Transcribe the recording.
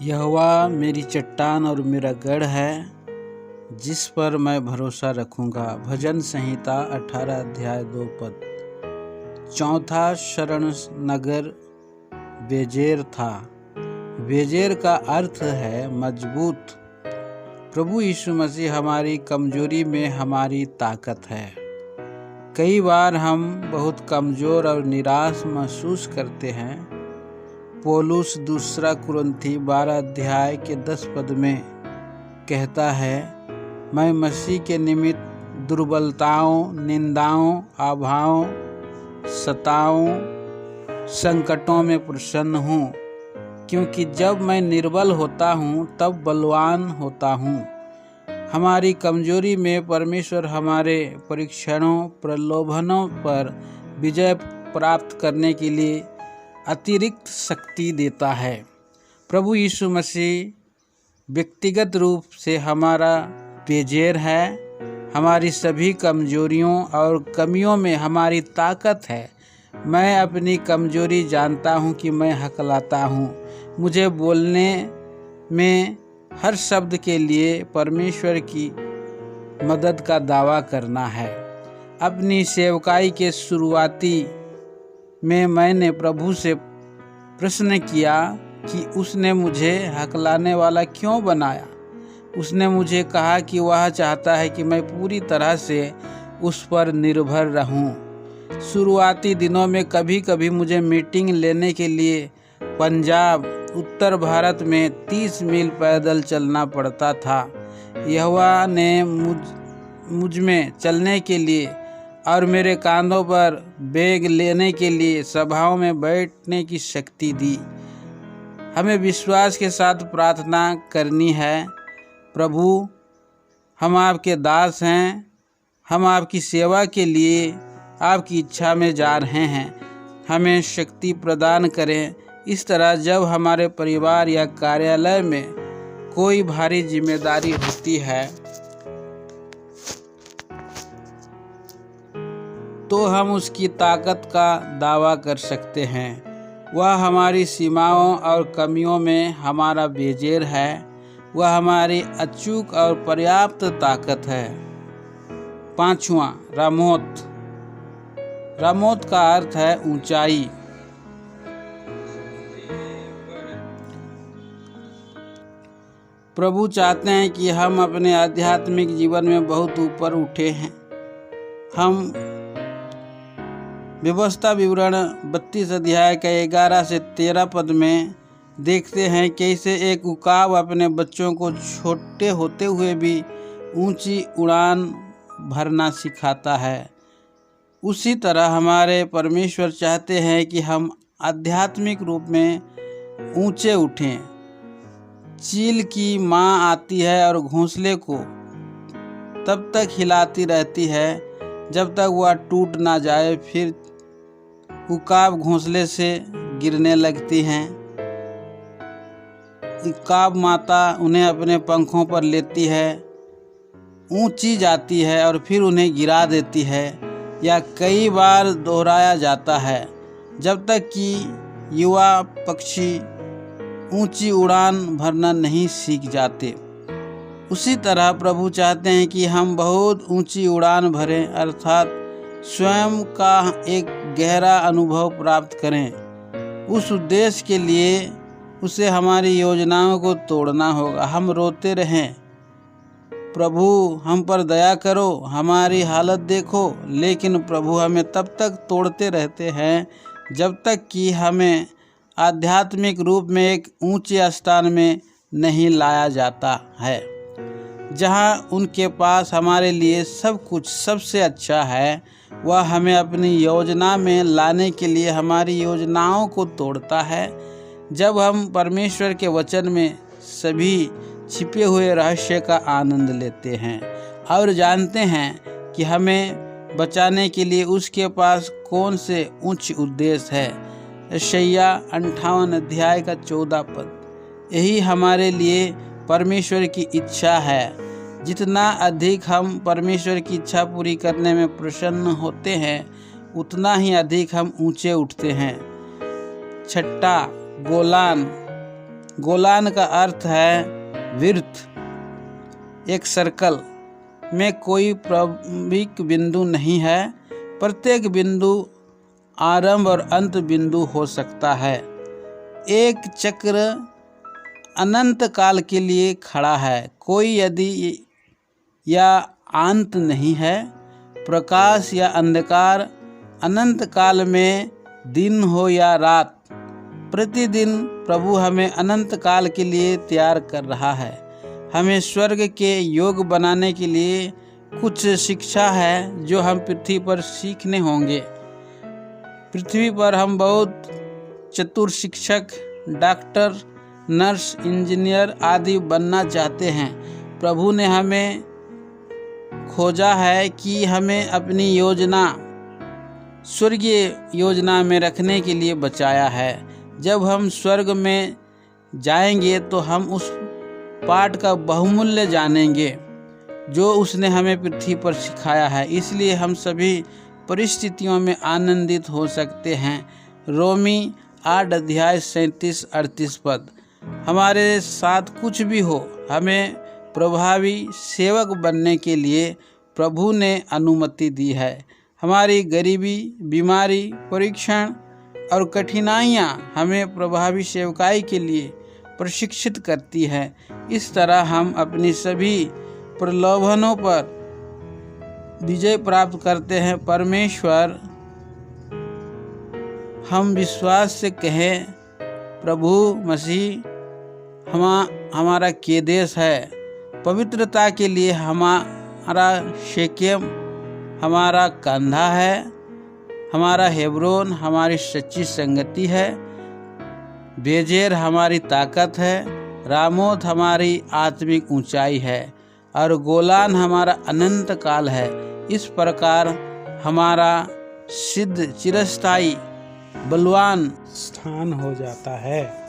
यहोवा मेरी चट्टान और मेरा गढ़ है, जिस पर मैं भरोसा रखूंगा। भजन संहिता 18 अध्याय 2 पद। चौथा शरण नगर बेजेर था। बेजेर का अर्थ है मजबूत। प्रभु यीशु मसीह हमारी कमजोरी में हमारी ताकत है। कई बार हम बहुत कमजोर और निराश महसूस करते हैं। पौलुस दूसरा कुरिन्थी 12 अध्याय के 10 पद में कहता है, मैं मसीह के निमित्त दुर्बलताओं, निंदाओं, आभाओं, सताओं, संकटों में प्रसन्न हूँ, क्योंकि जब मैं निर्बल होता हूँ तब बलवान होता हूँ। हमारी कमजोरी में परमेश्वर हमारे परीक्षणों, प्रलोभनों पर विजय प्राप्त करने के लिए अतिरिक्त शक्ति देता है। प्रभु यीशु मसीह व्यक्तिगत रूप से हमारा बेजेर है। हमारी सभी कमजोरियों और कमियों में हमारी ताकत है। मैं अपनी कमजोरी जानता हूँ कि मैं हकलाता हूँ। मुझे बोलने में हर शब्द के लिए परमेश्वर की मदद का दावा करना है। अपनी सेवकाई के शुरुआती में मैंने प्रभु से प्रश्न किया कि उसने मुझे हकलाने वाला क्यों बनाया। उसने मुझे कहा कि वह चाहता है कि मैं पूरी तरह से उस पर निर्भर रहूं। शुरुआती दिनों में कभी कभी मुझे मीटिंग लेने के लिए पंजाब, उत्तर भारत में 30 मील पैदल चलना पड़ता था। यहोवा ने मुझ में चलने के लिए और मेरे कांधों पर बैग लेने के लिए सभाओं में बैठने की शक्ति दी। हमें विश्वास के साथ प्रार्थना करनी है। प्रभु, हम आपके दास हैं। हम आपकी सेवा के लिए आपकी इच्छा में जा रहे हैं। हमें शक्ति प्रदान करें। इस तरह जब हमारे परिवार या कार्यालय में कोई भारी जिम्मेदारी होती है तो हम उसकी ताकत का दावा कर सकते हैं। वह हमारी सीमाओं और कमियों में हमारा बेजेर है। वह हमारी अचूक और पर्याप्त ताकत है। पांचवा, रामोत। रामोत का अर्थ है ऊंचाई। प्रभु चाहते हैं कि हम अपने आध्यात्मिक जीवन में बहुत ऊपर उठे हैं। हम व्यवस्था विवरण 32 अध्याय का 11 से 13 पद में देखते हैं कैसे एक उकाब अपने बच्चों को छोटे होते हुए भी ऊंची उड़ान भरना सिखाता है। उसी तरह हमारे परमेश्वर चाहते हैं कि हम आध्यात्मिक रूप में ऊंचे उठें। चील की माँ आती है और घोंसले को तब तक हिलाती रहती है जब तक वह टूट ना जाए। फिर उकाब घोंसले से गिरने लगती हैं। उकाब माता उन्हें अपने पंखों पर लेती है, ऊंची जाती है और फिर उन्हें गिरा देती है। या कई बार दोहराया जाता है जब तक कि युवा पक्षी ऊंची उड़ान भरना नहीं सीख जाते। उसी तरह प्रभु चाहते हैं कि हम बहुत ऊंची उड़ान भरें, अर्थात स्वयं का एक गहरा अनुभव प्राप्त करें। उस उद्देश्य के लिए उसे हमारी योजनाओं को तोड़ना होगा। हम रोते रहें, प्रभु हम पर दया करो, हमारी हालत देखो, लेकिन प्रभु हमें तब तक तोड़ते रहते हैं जब तक कि हमें आध्यात्मिक रूप में एक ऊंचे स्थान में नहीं लाया जाता है, जहां उनके पास हमारे लिए सब कुछ सबसे अच्छा है। वह हमें अपनी योजना में लाने के लिए हमारी योजनाओं को तोड़ता है। जब हम परमेश्वर के वचन में सभी छिपे हुए रहस्य का आनंद लेते हैं और जानते हैं कि हमें बचाने के लिए उसके पास कौन से उच्च उद्देश्य है। यशायाह 58 अध्याय का 14 पद। यही हमारे लिए परमेश्वर की इच्छा है। जितना अधिक हम परमेश्वर की इच्छा पूरी करने में प्रसन्न होते हैं, उतना ही अधिक हम ऊंचे उठते हैं। छठा, गोलान। गोलान का अर्थ है वृत्त, एक सर्कल में कोई प्रारंभिक बिंदु नहीं है। प्रत्येक बिंदु आरंभ और अंत बिंदु हो सकता है। एक चक्र अनंत काल के लिए खड़ा है, कोई यदि या अंत नहीं है। प्रकाश या अंधकार अनंत काल में दिन हो या रात, प्रतिदिन प्रभु हमें अनंत काल के लिए तैयार कर रहा है। हमें स्वर्ग के योग बनाने के लिए कुछ शिक्षा है जो हम पृथ्वी पर सीखने होंगे। पृथ्वी पर हम बहुत चतुर शिक्षक, डॉक्टर, नर्स, इंजीनियर आदि बनना चाहते हैं। प्रभु ने हमें खोजा है कि हमें अपनी योजना स्वर्गीय योजना में रखने के लिए बचाया है। जब हम स्वर्ग में जाएंगे तो हम उस पाठ का बहुमूल्य जानेंगे जो उसने हमें पृथ्वी पर सिखाया है। इसलिए हम सभी परिस्थितियों में आनंदित हो सकते हैं। रोमी 8 अध्याय 37-38 पद। हमारे साथ कुछ भी हो, हमें प्रभावी सेवक बनने के लिए प्रभु ने अनुमति दी है। हमारी गरीबी, बीमारी, परीक्षण और कठिनाइयाँ हमें प्रभावी सेवकाई के लिए प्रशिक्षित करती है। इस तरह हम अपनी सभी प्रलोभनों पर विजय प्राप्त करते हैं। परमेश्वर, हम विश्वास से कहें, प्रभु मसीह हमारा केदेश है। पवित्रता के लिए हमारा शेकेम हमारा कंधा है, हमारा हेब्रोन हमारी सच्ची संगति है, बेजेर हमारी ताकत है, रामोत हमारी आत्मिक ऊंचाई है और गोलान हमारा अनंत काल है। इस प्रकार हमारा सिद्ध चिरस्थायी बलवान स्थान हो जाता है।